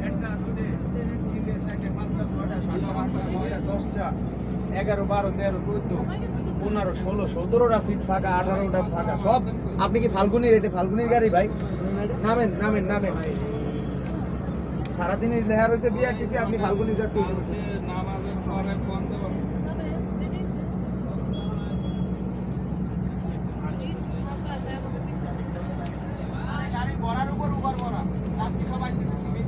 একটা দুটো তিনটে চারটে পাঁচটা ছয়টা সাতটা আটটা নয়টা 10টা 11 12 13 14 15 16 17টা সিট ফাঁকা 18টা ফাঁকা সব। আপনি কি ফাল্গুনির এটা ফাল্গুনির গাড়ি ভাই? নামেন নামেন নামেন। সারাদিনই লেখা রয়েছে বিআরটিসি, আপনি ফাল্গুনি যাত্রী। নামাজের পরে বন্ধ গাড়ি ভরার উপর উবার ভরা আজকে সবাই বুঝতে পারি